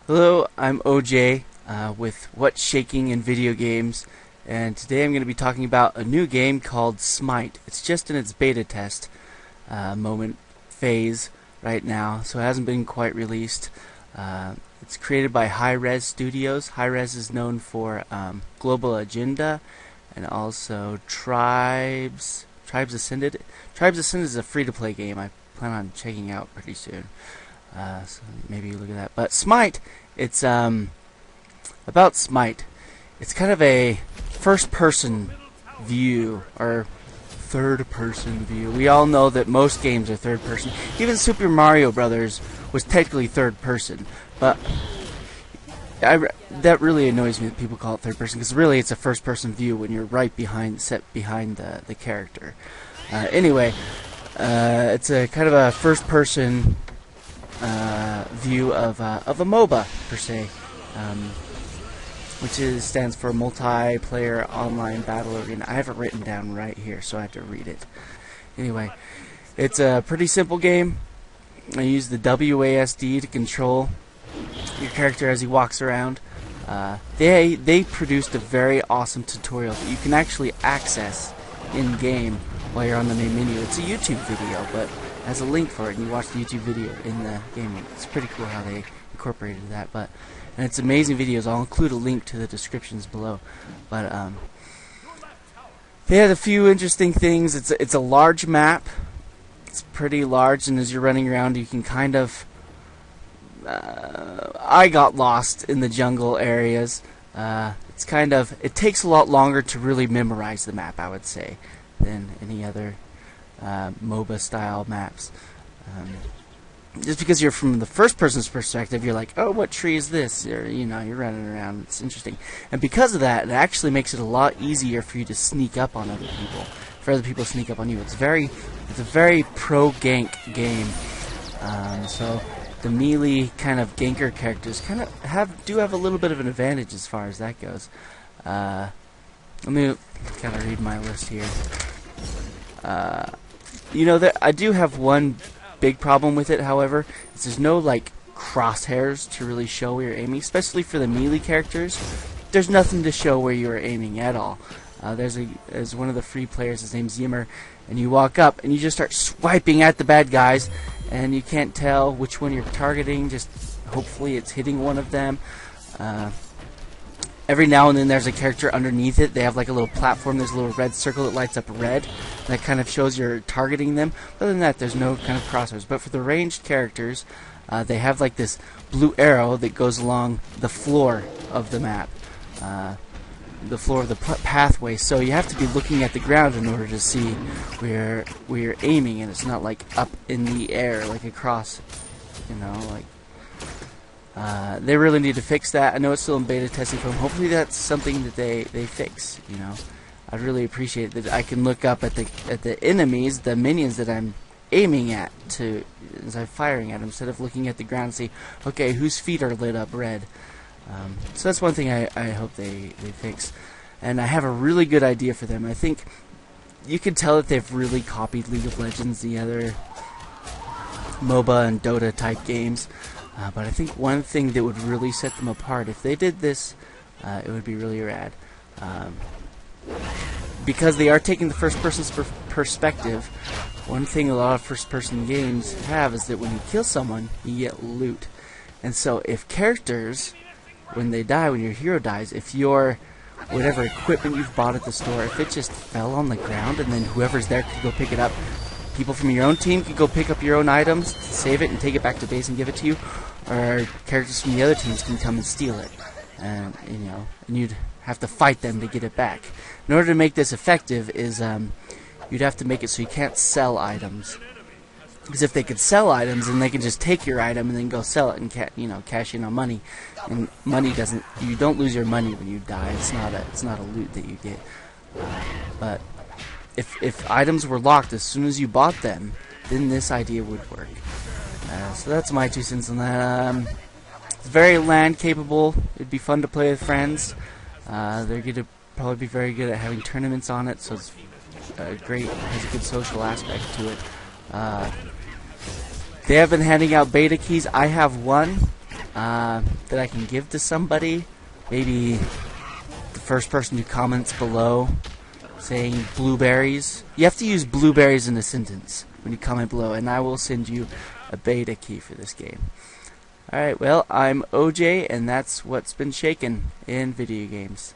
Hello, I'm OJ with What's Shaking in Video Games, and today I'm going to be talking about a new game called Smite. It's just in its beta test phase right now, so it hasn't been quite released. It's created by HI-REZ Sutdios. HI-REZ is known for Global Agenda and also Tribes Ascended. Tribes Ascended is a free-to-play game I plan on checking out pretty soon. So maybe look at that. But Smite, it's about Smite. It's kind of a first-person view or third-person view. We all know that most games are third-person. Even Super Mario Brothers was technically third-person, but that really annoys me that people call it third-person, because really it's a first-person view when you're right behind the character. Anyway, it's a kind of a first-person view of a MOBA per se, which stands for Multiplayer Online Battle Arena. I have it written down right here, so I have to read it. Anyway, it's a pretty simple game. I use the WASD to control your character as he walks around. They produced a very awesome tutorial that you can actually access in game while you're on the main menu. It's a YouTube video, but has a link for it, and you watch the YouTube video in the game. It's pretty cool how they incorporated that, and it's amazing videos. I'll include a link to the descriptions below. But they had a few interesting things. It's a large map. It's pretty large, and as you're running around, you can kind of I got lost in the jungle areas. It takes a lot longer to really memorize the map, I would say, than any other MOBA style maps. Just because you're from the first person's perspective, you're like, oh, what tree is this? Or, you're running around. It's interesting. And because of that, it actually makes it a lot easier for you to sneak up on other people. For other people to sneak up on you. It's a very pro gank game. So the melee kind of ganker characters do have a little bit of an advantage as far as that goes. Let me kind of read my list here. I do have one big problem with it, however, is there's no crosshairs to really show where you're aiming, especially for the melee characters. There's nothing to show where you're aiming at all. There's one of the free players, his name's Yimmer, and you walk up and you just start swiping at the bad guys, and you can't tell which one you're targeting. Just hopefully it's hitting one of them. Every now and then there's a character underneath it. They have like a little platform. There's a little red circle that lights up red. That kind of shows you're targeting them. Other than that, there's no kind of crossers. But for the ranged characters, they have like this blue arrow that goes along the floor of the map. The floor of the pathway. So you have to be looking at the ground in order to see where you're aiming. And it's not like up in the air, like across, they really need to fix that. I know it's still in beta testing form. Hopefully that's something that they fix. I'd really appreciate that I can look up at the enemies, the minions that I'm aiming at as I'm firing at them, instead of looking at the ground and see, okay, whose feet are lit up red. So that's one thing I hope they fix. And I have a really good idea for them. I think you can tell that they've really copied League of Legends, the other MOBA and Dota type games. But I think one thing that would really set them apart, if they did this, it would be really rad. Because they are taking the first person's perspective, one thing a lot of first person games have is that when you kill someone, you get loot. And so if characters, when they die, when your hero dies, if your whatever equipment you've bought at the store, if it just fell on the ground and then whoever's there could go pick it up, people from your own team could go pick up your own items, save it, and take it back to base and give it to you, or characters from the other teams can come and steal it, and you'd have to fight them to get it back. In order to make this effective, you'd have to make it so you can't sell items, because if they could sell items, then they can just take your item and then go sell it and cash in on money. And you don't lose your money when you die. It's not a loot that you get, but if items were locked as soon as you bought them, then this idea would work. So that's my 2 cents on that. It's very LAN capable. It'd be fun to play with friends. They're going to probably be very good at having tournaments on it, so it's has a good social aspect to it. They have been handing out beta keys. I have one. that I can give to somebody. Maybe the first person who comments below saying blueberries. You have to use blueberries in a sentence when you comment below, and I will send you a beta key for this game. Alright, well, I'm OJ, and that's what's been shaken in video games.